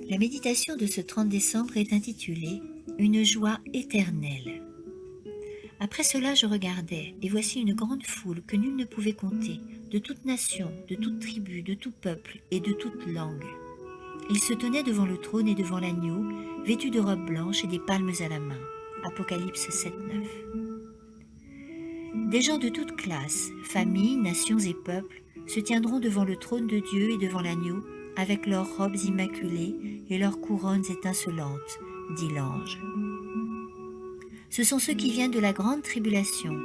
La méditation de ce 30 décembre est intitulée « Une joie éternelle ». Après cela, je regardais, et voici une grande foule que nul ne pouvait compter, de toute nation, de toute tribu, de tout peuple et de toute langue. Ils se tenaient devant le trône et devant l'agneau, vêtus de robes blanches et des palmes à la main. Apocalypse 7:9. Des gens de toutes classes, familles, nations et peuples se tiendront devant le trône de Dieu et devant l'agneau, avec leurs robes immaculées et leurs couronnes étincelantes, dit l'ange. Ce sont ceux qui viennent de la grande tribulation,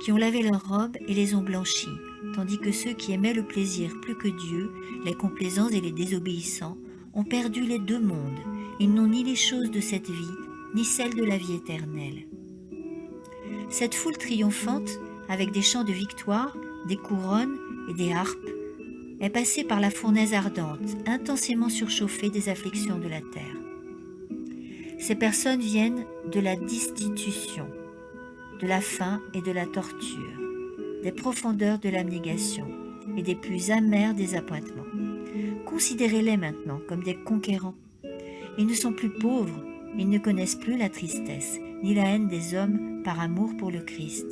qui ont lavé leurs robes et les ont blanchies, tandis que ceux qui aimaient le plaisir plus que Dieu, les complaisants et les désobéissants, ont perdu les deux mondes. Ils n'ont ni les choses de cette vie, ni celles de la vie éternelle. Cette foule triomphante, avec des chants de victoire, des couronnes et des harpes, est passée par la fournaise ardente, intensément surchauffée des afflictions de la terre. Ces personnes viennent de la destitution, de la faim et de la torture, des profondeurs de l'abnégation et des plus amers désappointements. Considérez-les maintenant comme des conquérants. Ils ne sont plus pauvres, ils ne connaissent plus la tristesse, ni la haine des hommes par amour pour le Christ.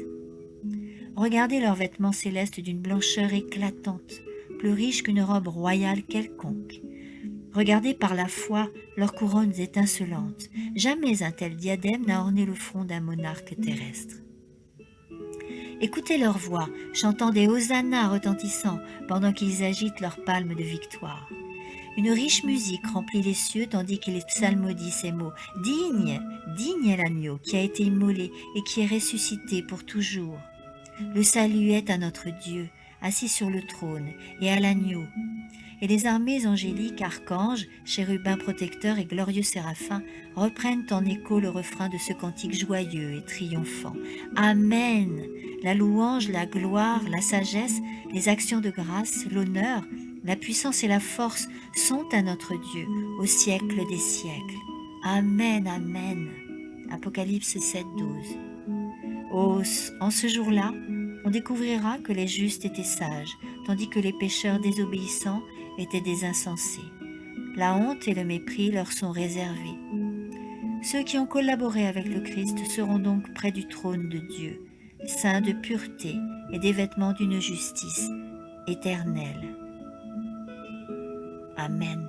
Regardez leurs vêtements célestes d'une blancheur éclatante, plus riche qu'une robe royale quelconque. Regardez par la foi leurs couronnes étincelantes. Jamais un tel diadème n'a orné le front d'un monarque terrestre. Écoutez leur voix, chantant des hosannas retentissants pendant qu'ils agitent leurs palmes de victoire. Une riche musique remplit les cieux tandis qu'ils psalmodient ces mots. Digne, digne est l'agneau qui a été immolé et qui est ressuscité pour toujours. Le salut est à notre Dieu, assis sur le trône, et à l'agneau. Et les armées angéliques, archanges, chérubins protecteurs et glorieux séraphins reprennent en écho le refrain de ce cantique joyeux et triomphant. Amen. La louange, la gloire, la sagesse, les actions de grâce, l'honneur, la puissance et la force sont à notre Dieu au siècle des siècles. Amen, amen. Apocalypse 7:12. En ce jour-là, on découvrira que les justes étaient sages, tandis que les pécheurs désobéissants étaient des insensés. La honte et le mépris leur sont réservés. Ceux qui ont collaboré avec le Christ seront donc près du trône de Dieu, ceints de pureté et des vêtements d'une justice éternelle. Amen.